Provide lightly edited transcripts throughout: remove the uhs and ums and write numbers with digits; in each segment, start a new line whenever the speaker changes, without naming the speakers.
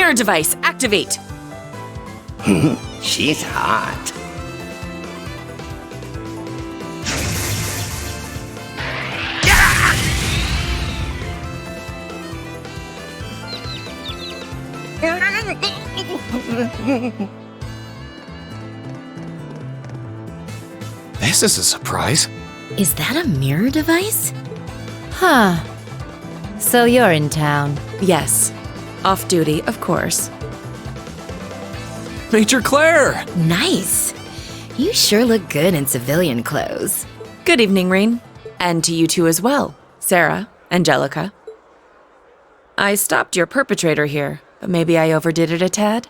Mirror device, activate!
She's hot.
This is a surprise.
Is that a mirror device? Huh. So you're in town.
Yes. Off duty, of course.
Major Claire!
Nice. You sure look good in civilian clothes.
Good evening, Reen. And to you two as well, Sarah, Angelica. I stopped your perpetrator here, but maybe I overdid it a tad?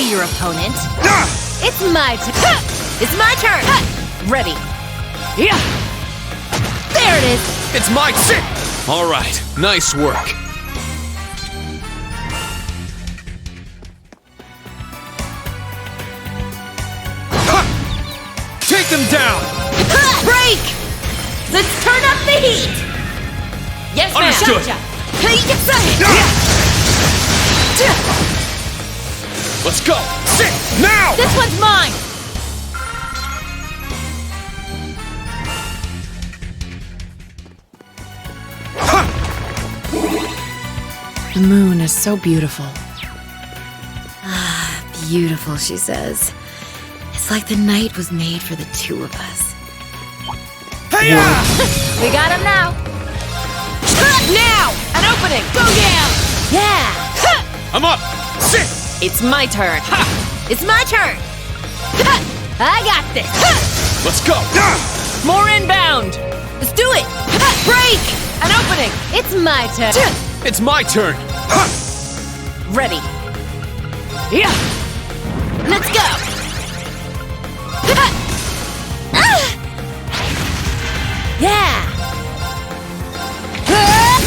be your opponent. It's my turn. It's my turn. Ready. Yeah. There it is.
It's my sit! Alright, nice work. Take them down!
Break! Let's turn up the heat! Yes, ma'am.
Understood. Let's go! Sit! Now!
This one's mine!
The moon is so beautiful.
Beautiful, she says. It's like the night was made for the two of us.
Hey-ya!
We got him now! Now! An opening! Go down! Yeah!
I'm up! Sit!
It's my turn.
It's my turn! I got this!
Let's go!
More inbound.
Let's do it! Break!
An opening.
It's my turn!
It's my turn!
Ready. Yeah.
Let's go! Yeah!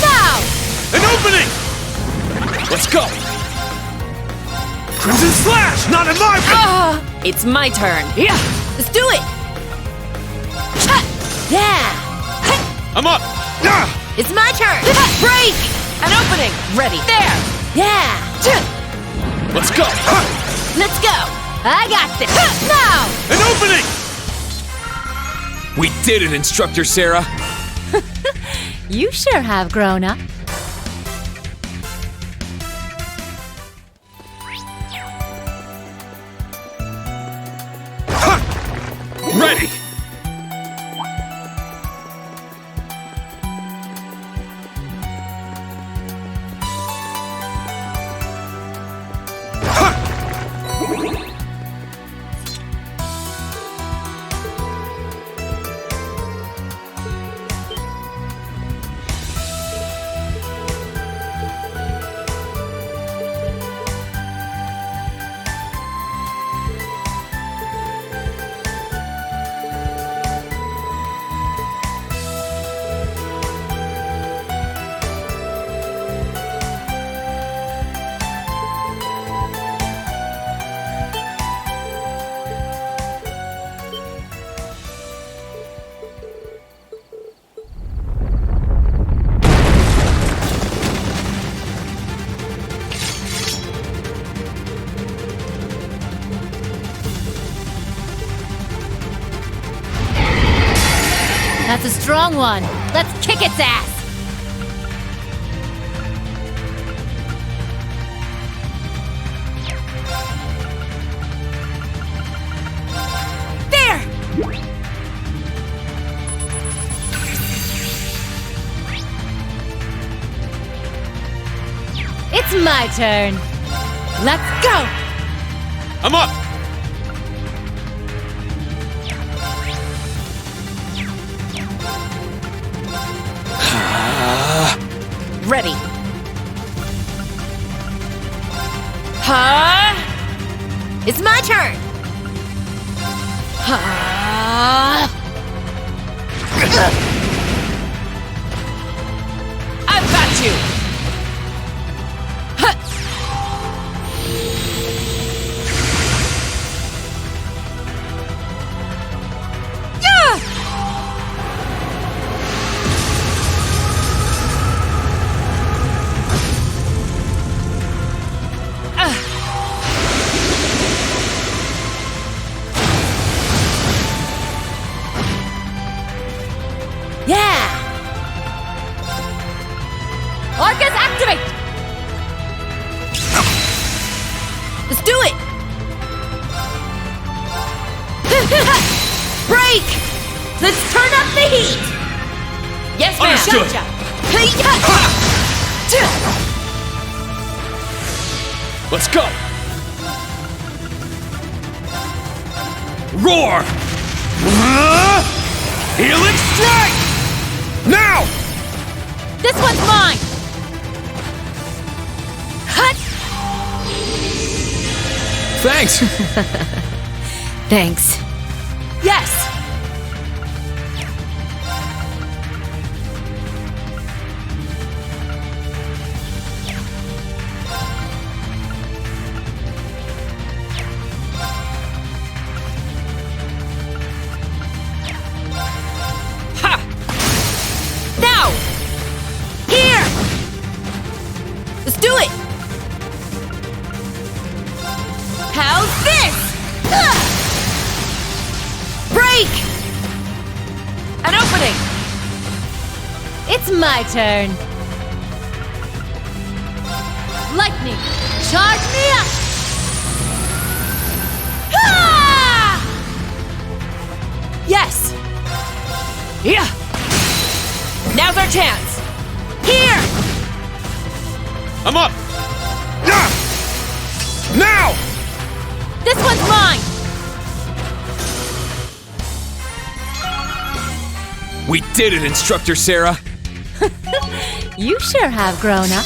Now!
An opening! Let's go! Crimson Slash! Not in my
It's my turn. Yeah.
Let's do it! Yeah!
I'm up!
It's my turn! Break!
An opening. Ready. There.
Yeah!
Let's go!
Let's go! I got this! Now!
An opening! We did it, Instructor Sarah!
You sure have grown up.
Ready!
That's a strong one. Let's kick its ass!
There.
It's my turn. Let's go!
I'm up!
Ready. Huh?
It's my turn!
I've got you.
Yeah! Orcus, activate! Let's do it! Break! Let's turn up the heat!
Yes, ma'am.
Understood. Let's go! Roar! Healing strike! Now!
This one's mine! Hut!
thanks.
Thanks.
Yes!
Ha! Now! Here! Let's do it! How's this? Ah! Break!
An opening!
It's my turn. Lightning, charge me up! Ah!
Yes!
Yeah!
Now's our chance!
Here!
I'm up. Ah! Now!
This one's mine!
We did it, Instructor Sarah.
You sure have grown up.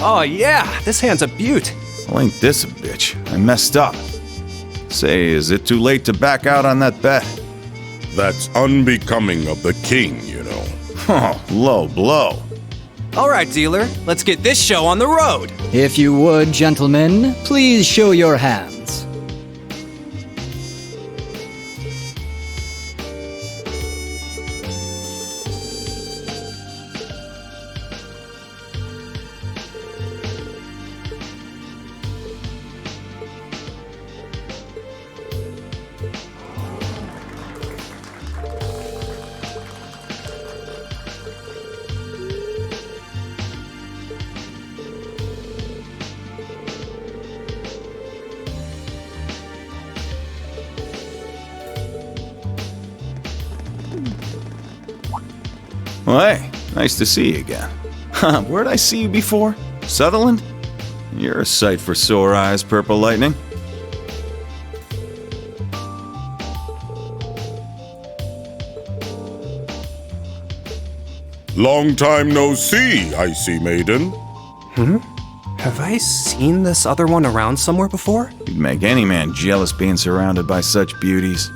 Oh yeah, this hand's a beaut.
Well, ain't this a bitch? I messed up. Say, is it too late to back out on that bet?
That's unbecoming of the king, you know.
Oh, low blow.
All right, dealer, let's get this show on the road.
If you would, gentlemen, please show your hands.
Well, hey, nice to see you again. Where'd I see you before? Sutherland? You're a sight for sore eyes, Purple Lightning.
Long time no see, I see, maiden.
Have I seen this other one around somewhere before?
You'd make any man jealous being surrounded by such beauties.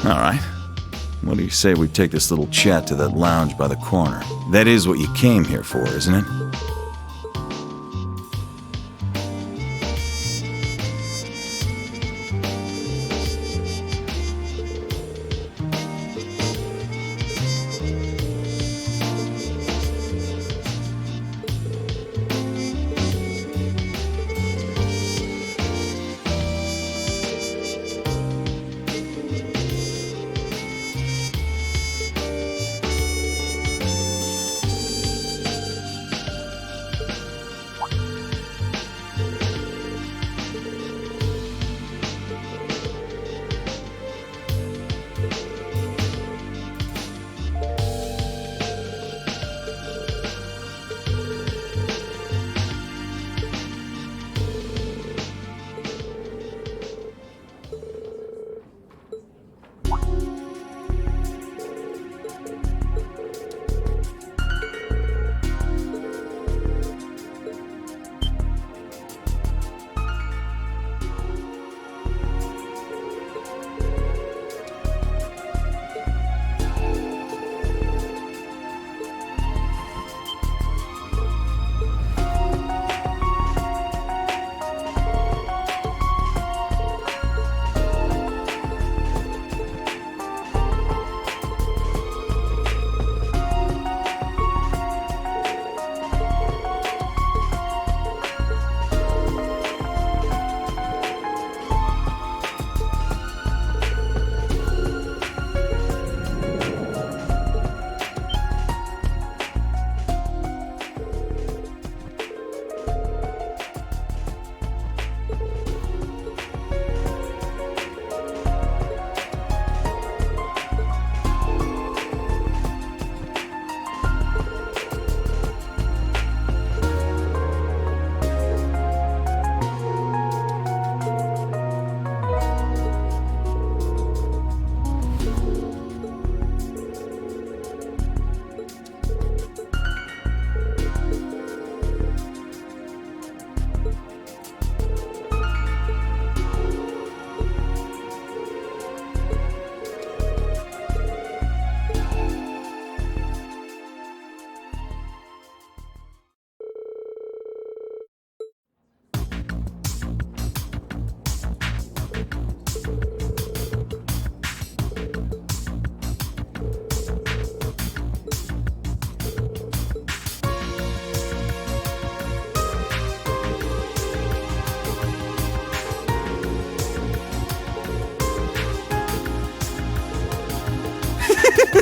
All right. What do you say we take this little chat to that lounge by the corner? That is what you came here for, isn't it?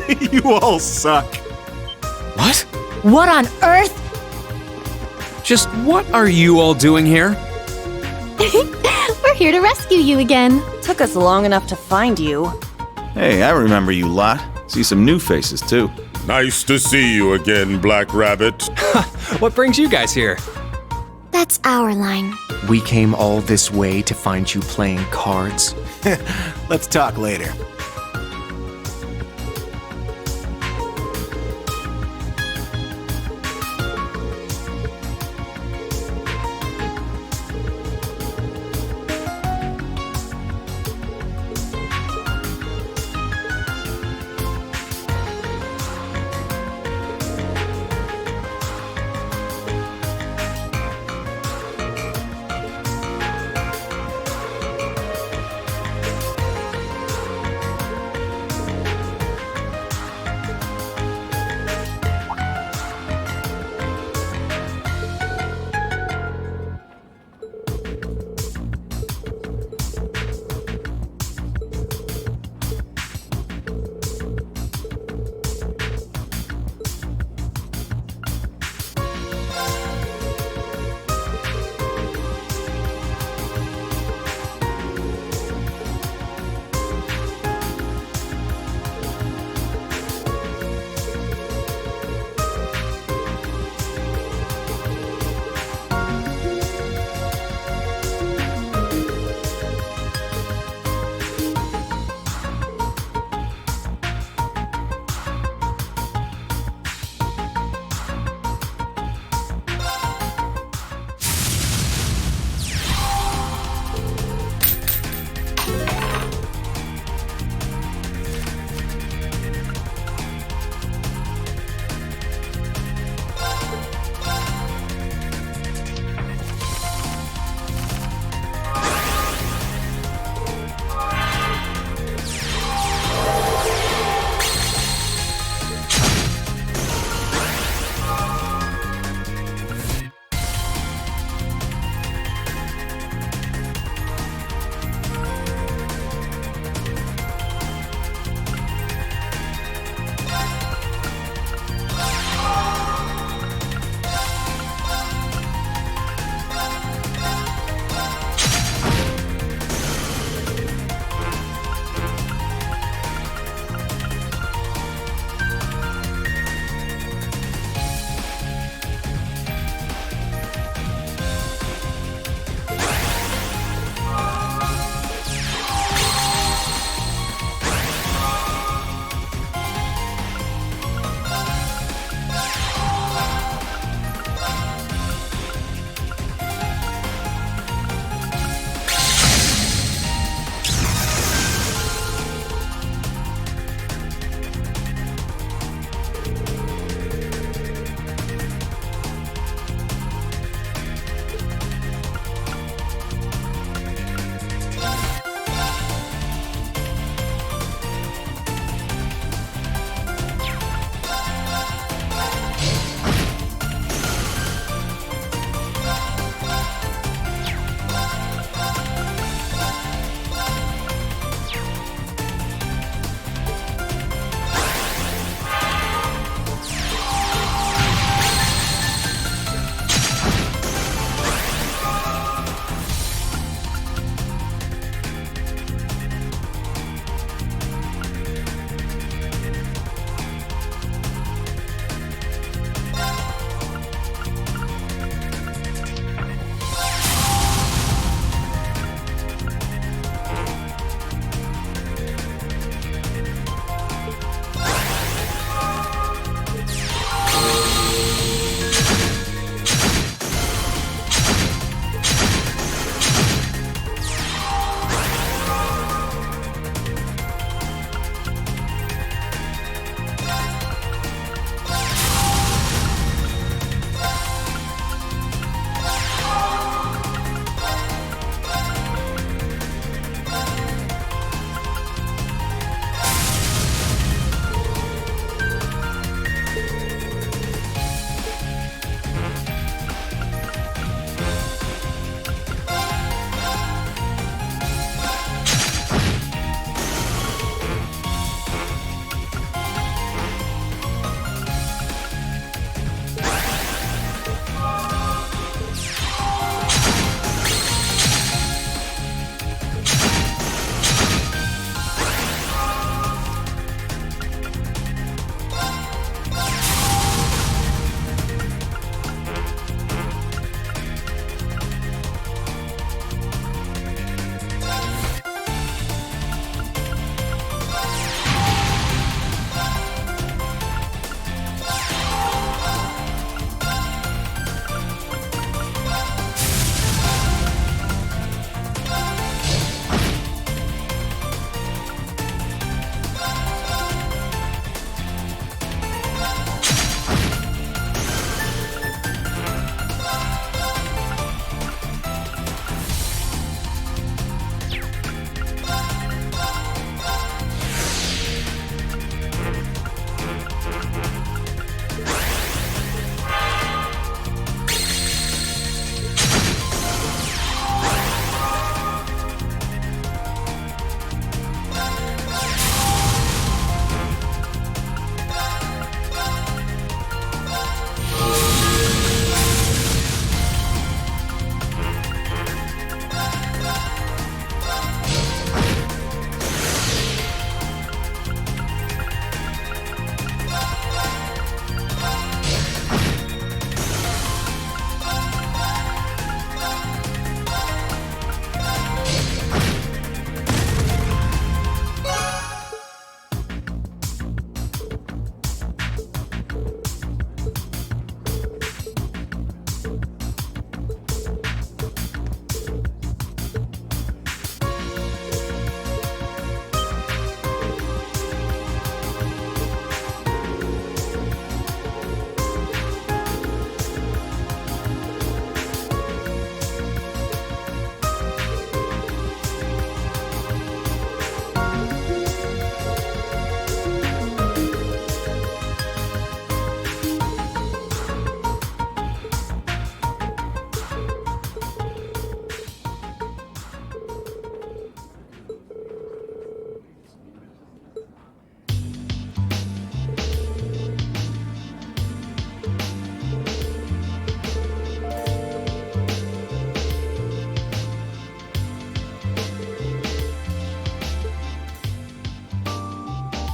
You all suck.
What?
What on earth?
Just what are you all doing here?
We're here to rescue you again.
Took us long enough to find you.
Hey, I remember you lot. See some new faces, too.
Nice to see you again, Black Rabbit.
What brings you guys here?
That's our line.
We came all this way to find you playing cards.
Let's talk later.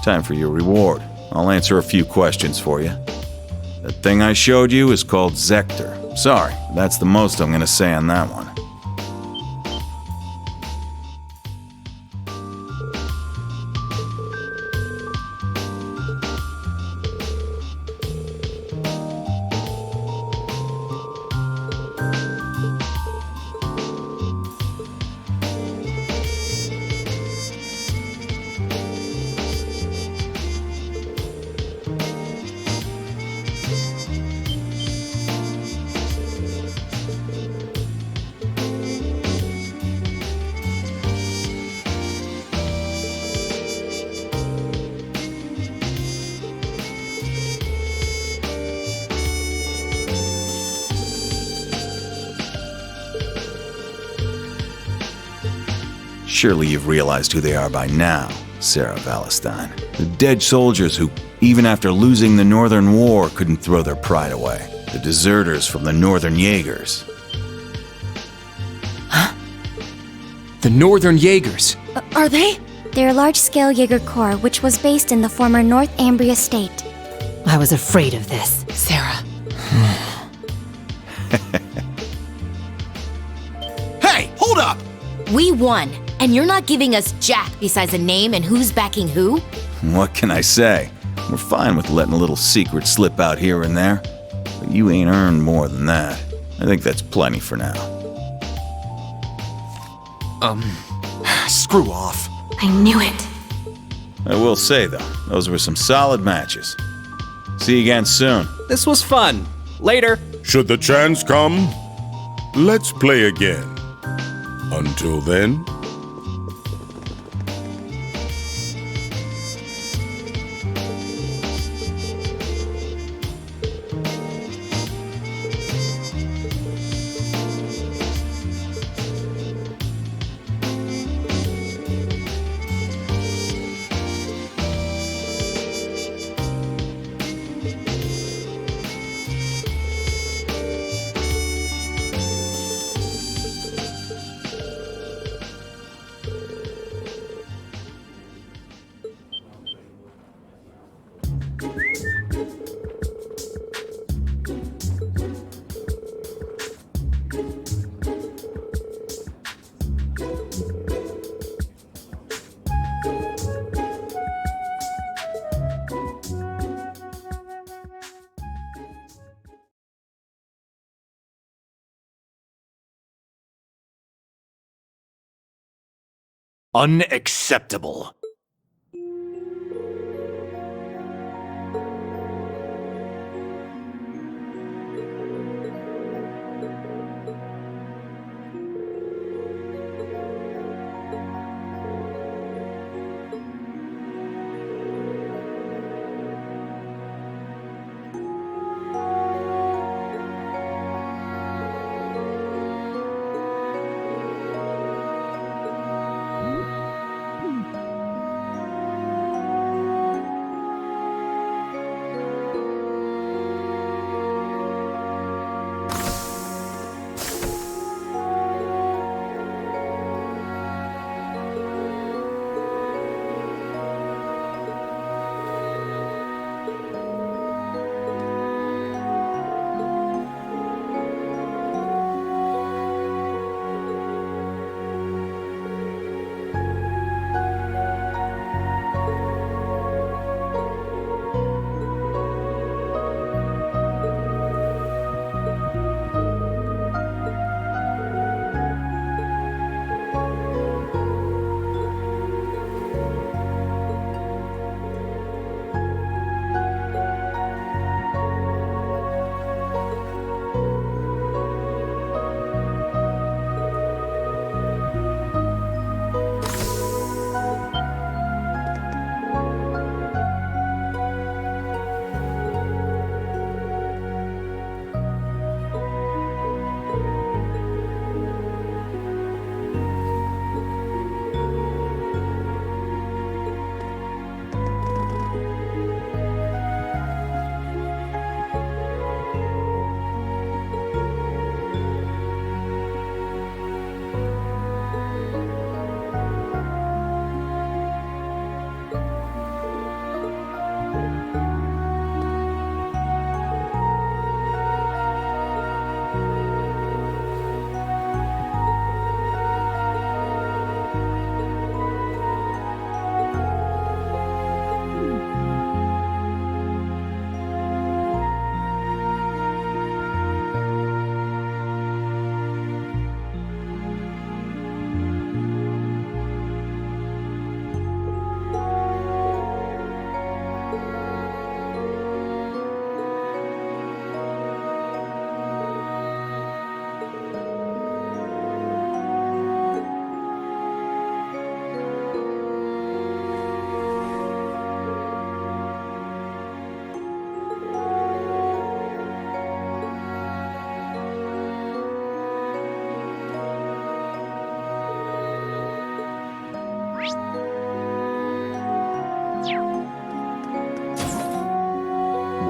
Time for your reward. I'll answer a few questions for you. That thing I showed you is called Zector. Sorry, that's the most I'm gonna say on that one. Surely you've realized who they are by now, Sarah Valentine. The dead soldiers who, even after losing the Northern War, couldn't throw their pride away. The deserters from the Northern Jaegers.
The Northern Jaegers.
Are they?
They're a large-scale Jaeger Corps, which was based in the former North Ambria state.
I was afraid of this, Sarah.
Hey, hold up!
We won, and you're not giving us jack besides a name and who's backing who?
What can I say? We're fine with letting a little secret slip out here and there. But you ain't earned more than that. I think that's plenty for now.
Screw off.
I knew it.
I will say, though, those were some solid matches. See you again soon.
This was fun. Later.
Should the chance come, let's play again. Until then,
Unacceptable.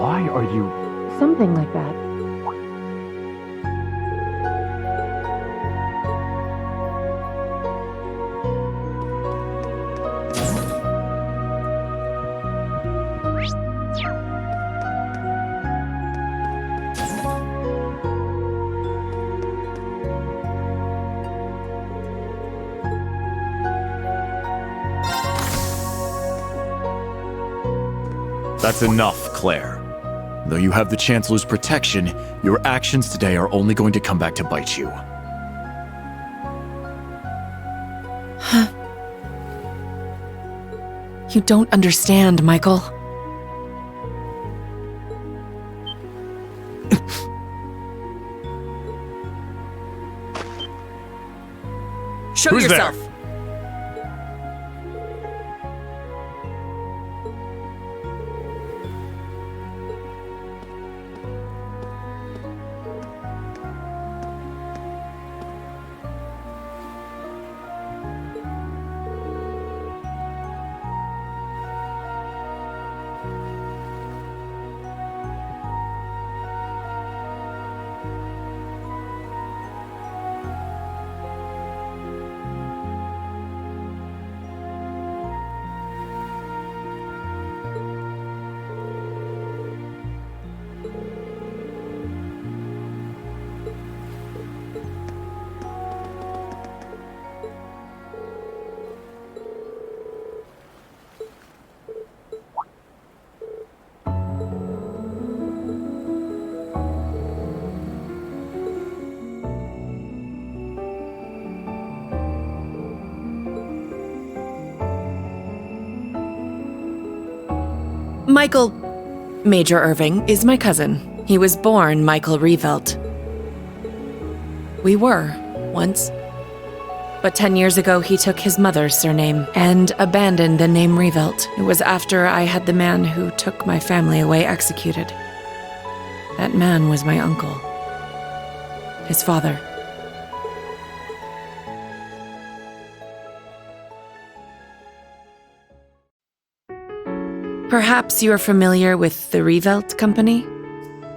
Why are you...
Something like that.
That's enough, Claire. Though you have the Chancellor's protection, your actions today are only going to come back to bite you.
You don't understand, Michael. Show
Who's
yourself.
there?
Michael Major Irving is my cousin. He was born Michael Revelt. We were, once. But 10 years ago, he took his mother's surname and abandoned the name Revelt. It was after I had the man who took my family away executed. That man was my uncle. His father. Perhaps you're familiar with the Revelt Company?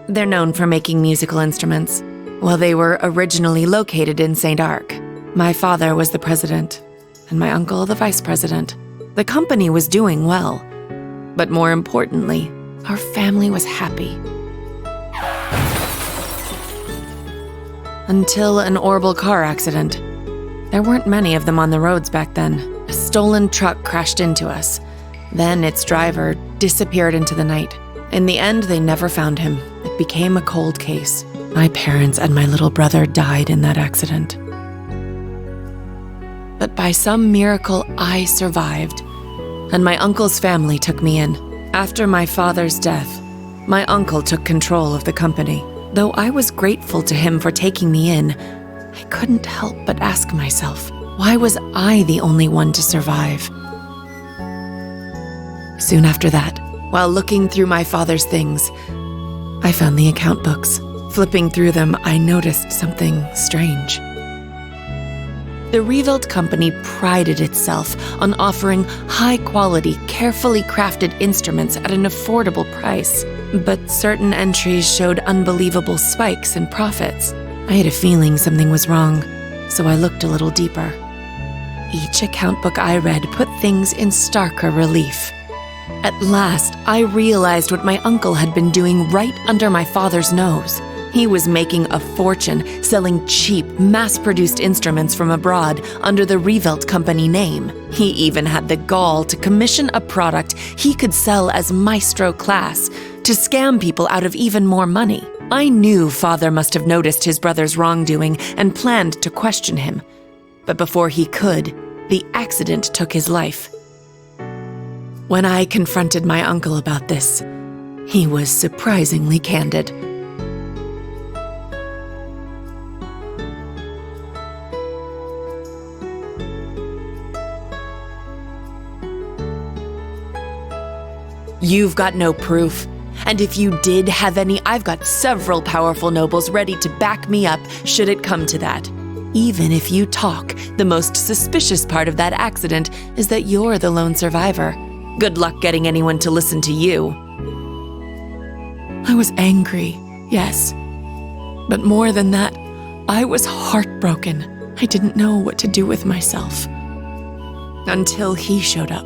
They're known for making musical instruments. Well, they were originally located in St. Arc. My father was the president, and my uncle the vice president. The company was doing well, but more importantly, our family was happy. Until an horrible car accident. There weren't many of them on the roads back then. A stolen truck crashed into us. Then its driver disappeared into the night. In the end, they never found him. It became a cold case. My parents and my little brother died in that accident. But by some miracle, I survived, and my uncle's family took me in. After my father's death, my uncle took control of the company. Though I was grateful to him for taking me in, I couldn't help but ask myself, why was I the only one to survive? Soon after that, while looking through my father's things, I found the account books. Flipping through them, I noticed something strange. The Revelt Company prided itself on offering high-quality, carefully crafted instruments at an affordable price. But certain entries showed unbelievable spikes in profits. I had a feeling something was wrong, so I looked a little deeper. Each account book I read put things in starker relief. At last, I realized what my uncle had been doing right under my father's nose. He was making a fortune selling cheap, mass-produced instruments from abroad under the Revelt Company name. He even had the gall to commission a product he could sell as Maestro class to scam people out of even more money. I knew Father must have noticed his brother's wrongdoing and planned to question him. But before he could, the accident took his life. When I confronted my uncle about this, he was surprisingly candid. You've got no proof. And if you did have any, I've got several powerful nobles ready to back me up should it come to that. Even if you talk, the most suspicious part of that accident is that you're the lone survivor. Good luck getting anyone to listen to you. I was angry, yes. But more than that, I was heartbroken. I didn't know what to do with myself. Until he showed up.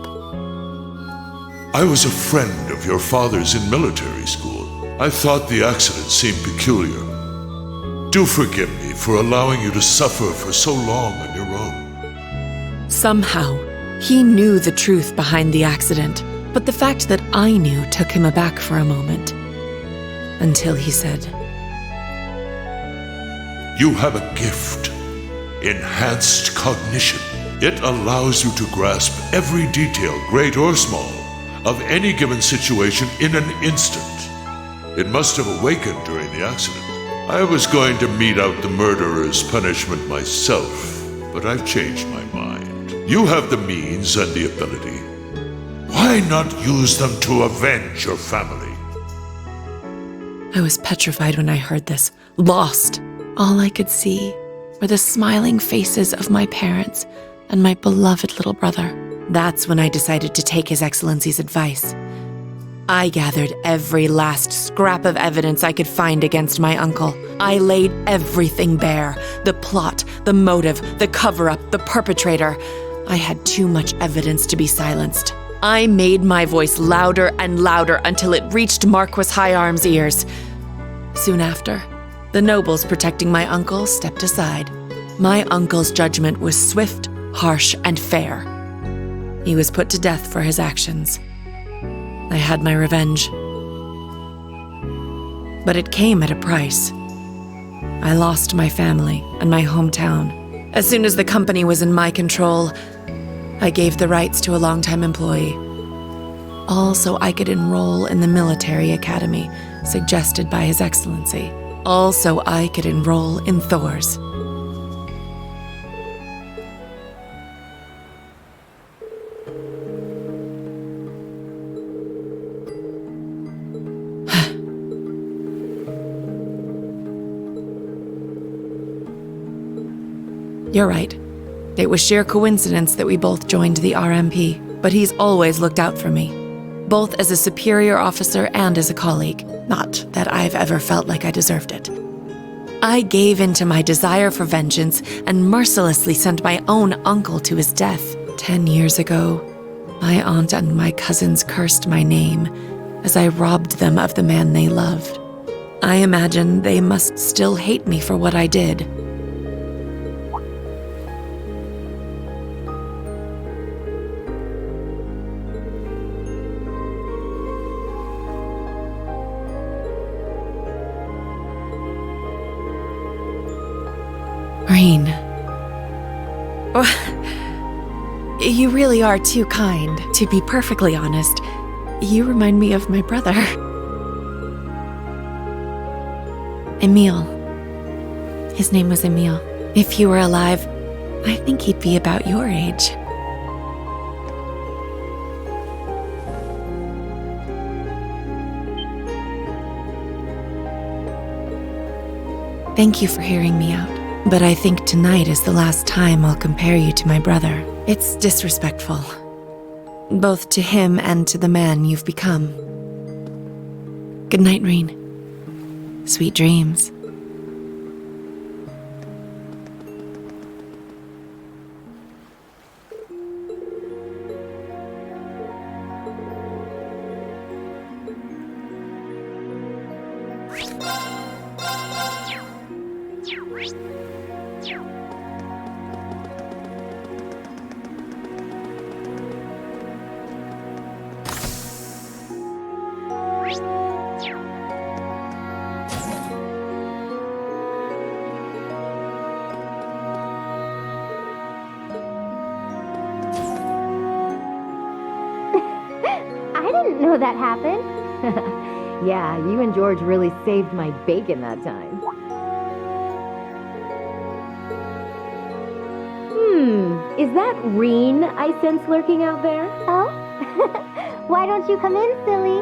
I was a friend of your father's in military school. I thought the accident seemed peculiar. Do forgive me for allowing you to suffer for so long on your own.
Somehow, he knew the truth behind the accident, but the fact that I knew took him aback for a moment. Until he said,
You have a gift. Enhanced cognition. It allows you to grasp every detail, great or small, of any given situation in an instant. It must have awakened during the accident. I was going to mete out the murderer's punishment myself, but I've changed my mind. You have the means and the ability. Why not use them to avenge your family?
I was petrified when I heard this, lost. All I could see were the smiling faces of my parents and my beloved little brother. That's when I decided to take His Excellency's advice. I gathered every last scrap of evidence I could find against my uncle. I laid everything bare. The plot, the motive, the cover-up, the perpetrator. I had too much evidence to be silenced. I made my voice louder and louder until it reached Marquis Higharm's ears. Soon after, the nobles protecting my uncle stepped aside. My uncle's judgment was swift, harsh, and fair. He was put to death for his actions. I had my revenge. But it came at a price. I lost my family and my hometown. As soon as the company was in my control, I gave the rights to a longtime employee. All so I could enroll in the military academy suggested by His Excellency. All so I could enroll in Thor's. You're right. It was sheer coincidence that we both joined the RMP, but he's always looked out for me, both as a superior officer and as a colleague. Not that I've ever felt like I deserved it. I gave in to my desire for vengeance and mercilessly sent my own uncle to his death. 10 years ago, my aunt and my cousins cursed my name as I robbed them of the man they loved. I imagine they must still hate me for what I did. Rain. You really are too kind. To be perfectly honest, you remind me of my brother. Emile. His name was Emile. If he were alive, I think he'd be about your age. Thank you for hearing me out. But I think tonight is the last time I'll compare you to my brother. It's disrespectful, both to him and to the man you've become. Good night, Rain. Sweet dreams.
I didn't know that happened. Yeah, you and George really saved my bacon that time. Is that Reen I sense lurking out there?
Oh? Why don't you come in, silly?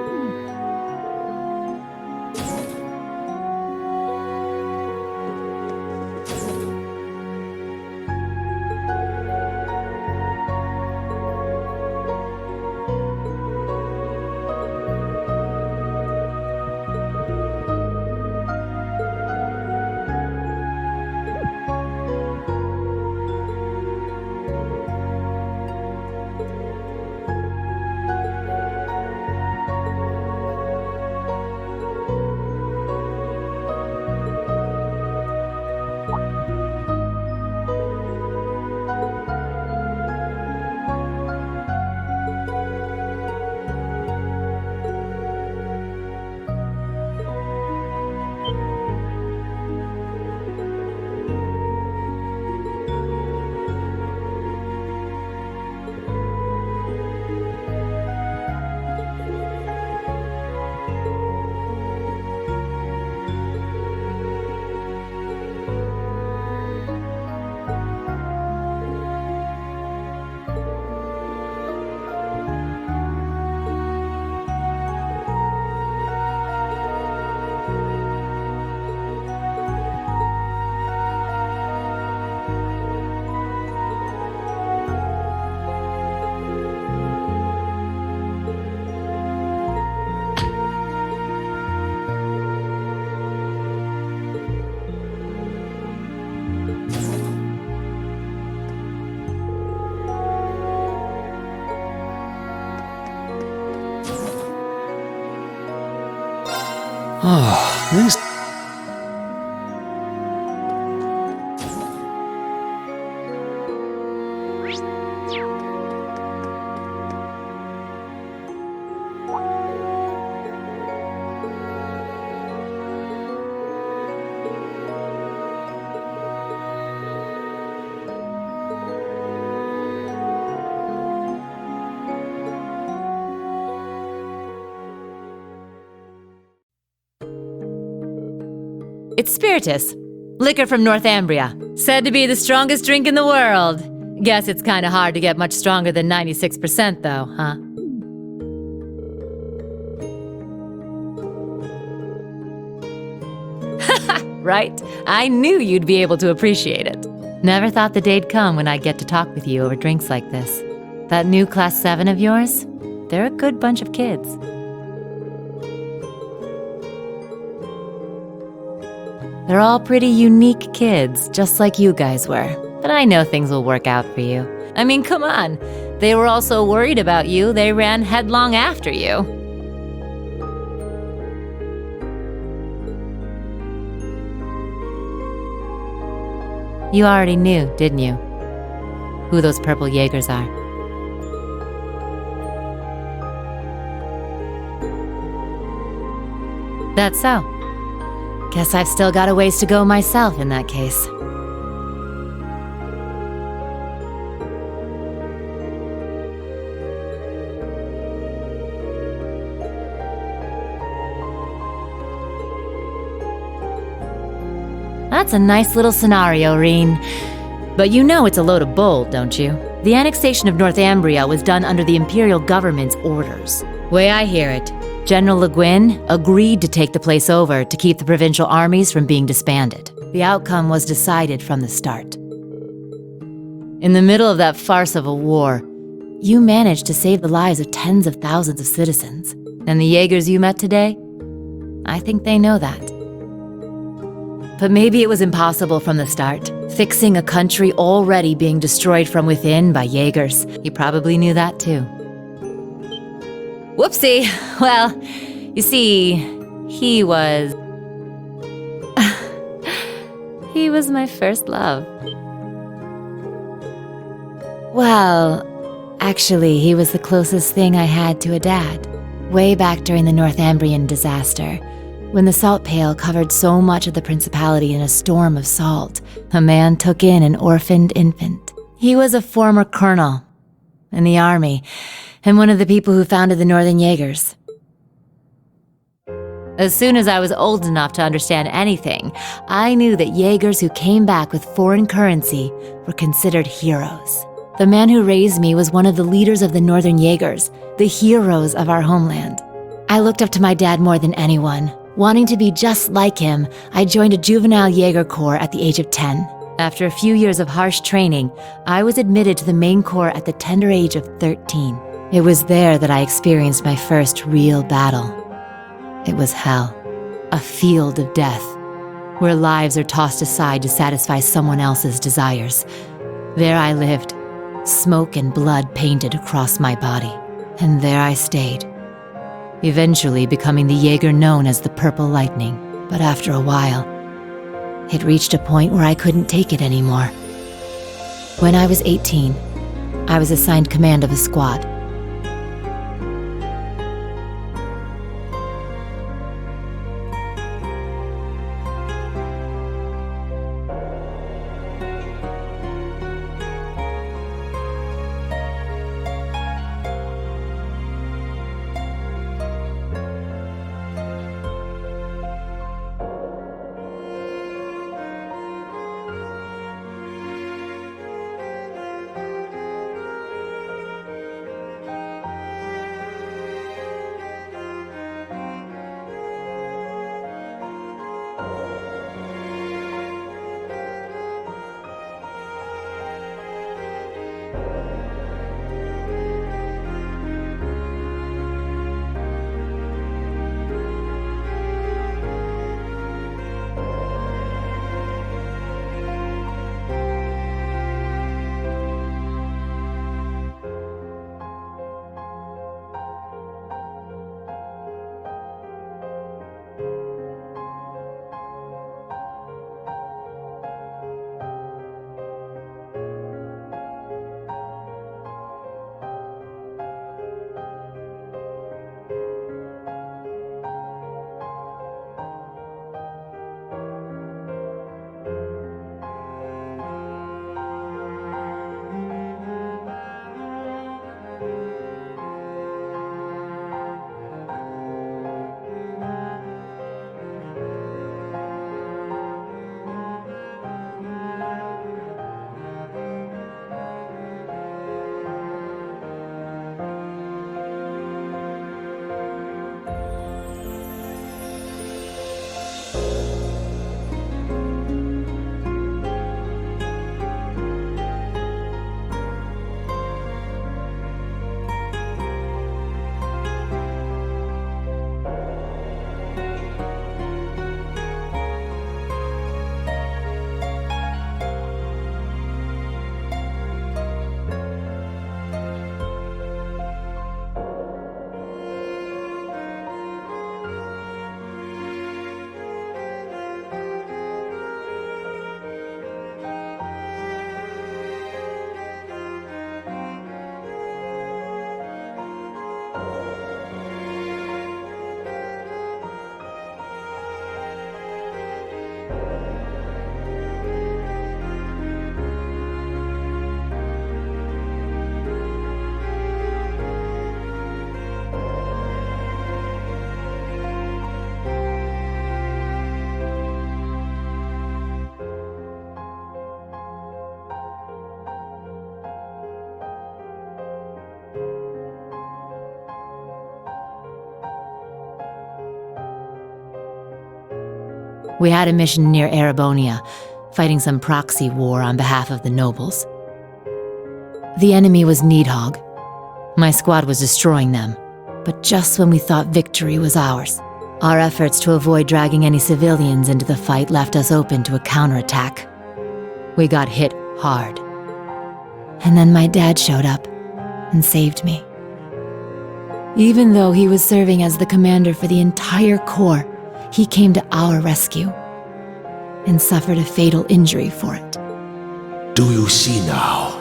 Oh, this.
It's spiritus. Liquor from Northumbria. Said to be the strongest drink in the world. Guess it's kinda hard to get much stronger than 96% though, huh? Right? I knew you'd be able to appreciate it. Never thought the day'd come when I'd get to talk with you over drinks like this. That new Class 7 of yours? They're a good bunch of kids. They're all pretty unique kids, just like you guys were. But I know things will work out for you. I mean, come on. They were all so worried about you, they ran headlong after you. You already knew, didn't you? Who those purple Jaegers are. That's so. Guess I've still got a ways to go myself in that case. That's a nice little scenario, Reen. But you know it's a load of bull, don't you? The annexation of Northumbria was done under the Imperial government's orders. Way I hear it, General Le Guin agreed to take the place over to keep the provincial armies from being disbanded. The outcome was decided from the start. In the middle of that farce of a war, you managed to save the lives of tens of thousands of citizens. And the Jaegers you met today? I think they know that. But maybe it was impossible from the start, fixing a country already being destroyed from within by Jaegers. You probably knew that too. Whoopsie. Well, you see, he was my first love. Well, actually, he was the closest thing I had to a dad. Way back during the Northumbrian disaster, when the salt pail covered so much of the principality in a storm of salt, a man took in an orphaned infant. He was a former colonel in the army, and one of the people who founded the Northern Jaegers. As soon as I was old enough to understand anything, I knew that Jaegers who came back with foreign currency were considered heroes. The man who raised me was one of the leaders of the Northern Jaegers, the heroes of our homeland. I looked up to my dad more than anyone. Wanting to be just like him, I joined a juvenile Jaeger Corps at the age of 10. After a few years of harsh training, I was admitted to the main corps at the tender age of 13. It was there that I experienced my first real battle. It was hell, a field of death, where lives are tossed aside to satisfy someone else's desires. There I lived, smoke and blood painted across my body. And there I stayed, eventually becoming the Jaeger known as the Purple Lightning. But after a while, it reached a point where I couldn't take it anymore. When I was 18, I was assigned command of a squad. We had a mission near Erebonia, fighting some proxy war on behalf of the nobles. The enemy was Needhogg. My squad was destroying them, but just when we thought victory was ours, our efforts to avoid dragging any civilians into the fight left us open to a counterattack. We got hit hard. And then my dad showed up and saved me. Even though he was serving as the commander for the entire corps, he came to our rescue and suffered a fatal injury for it.
Do you see now?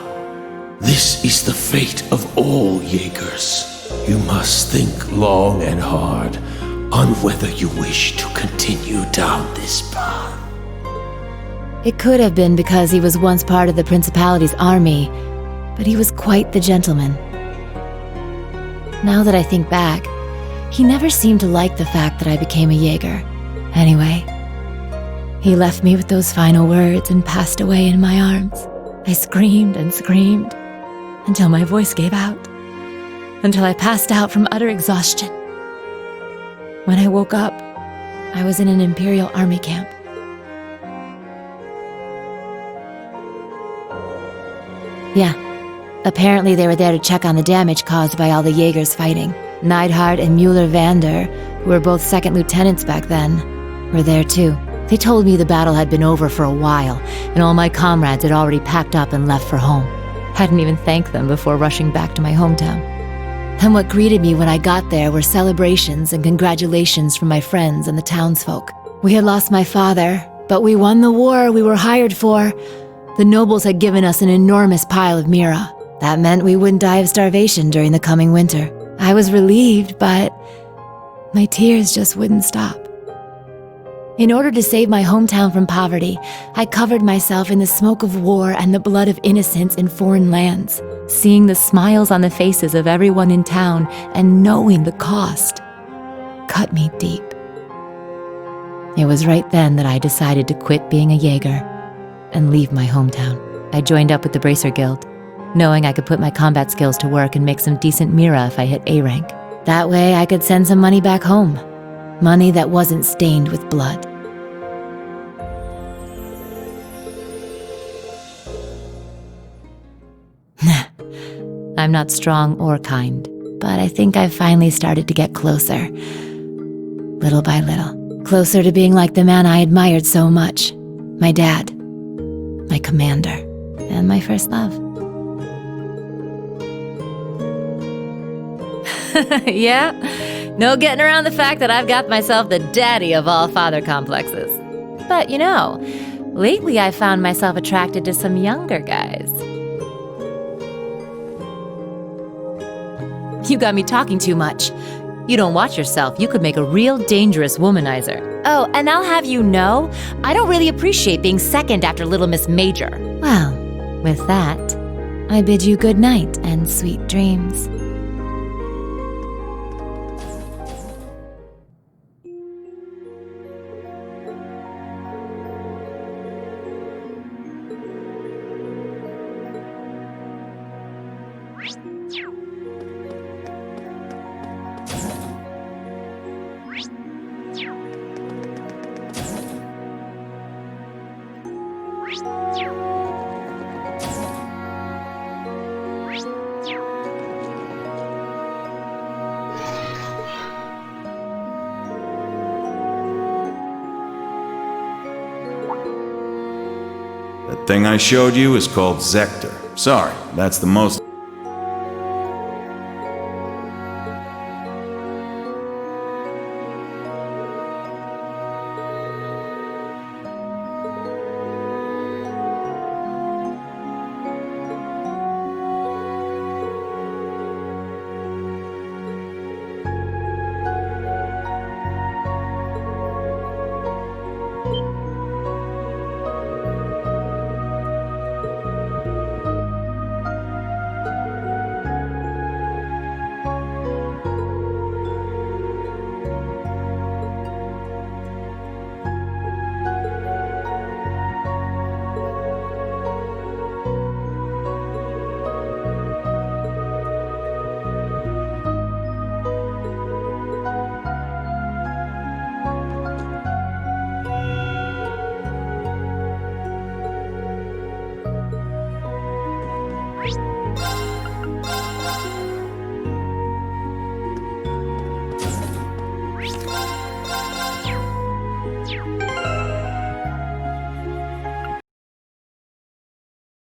This is the fate of all Jaegers. You must think long and hard on whether you wish to continue down this path.
It could have been because he was once part of the Principality's army, but he was quite the gentleman. Now that I think back, he never seemed to like the fact that I became a Jaeger. Anyway, he left me with those final words and passed away in my arms. I screamed and screamed until my voice gave out, until I passed out from utter exhaustion. When I woke up, I was in an Imperial Army camp. Yeah, apparently they were there to check on the damage caused by all the Jaegers fighting. Neidhart and Mueller-Vander, who were both second lieutenants back then, were there too. They told me the battle had been over for a while, and all my comrades had already packed up and left for home. Hadn't even thanked them before rushing back to my hometown. And what greeted me when I got there were celebrations and congratulations from my friends and the townsfolk. We had lost my father, but we won the war we were hired for. The nobles had given us an enormous pile of mira. That meant we wouldn't die of starvation during the coming winter. I was relieved, but my tears just wouldn't stop. In order to save my hometown from poverty, I covered myself in the smoke of war and the blood of innocents in foreign lands. Seeing the smiles on the faces of everyone in town and knowing the cost cut me deep. It was right then that I decided to quit being a Jaeger and leave my hometown. I joined up with the Bracer Guild, knowing I could put my combat skills to work and make some decent mira if I hit A rank. That way I could send some money back home. Money that wasn't stained with blood. I'm not strong or kind, but I think I've finally started to get closer. Little by little. Closer to being like the man I admired so much. My dad. My commander. And my first love. Yeah? No getting around the fact that I've got myself the daddy of all father complexes. But you know, lately I've found myself attracted to some younger guys. You got me talking too much. You don't watch yourself, you could make a real dangerous womanizer. Oh, and I'll have you know, I don't really appreciate being second after Little Miss Major. Well, with that, I bid you good night and sweet dreams.
That thing I showed you is called Zector. Sorry, that's the most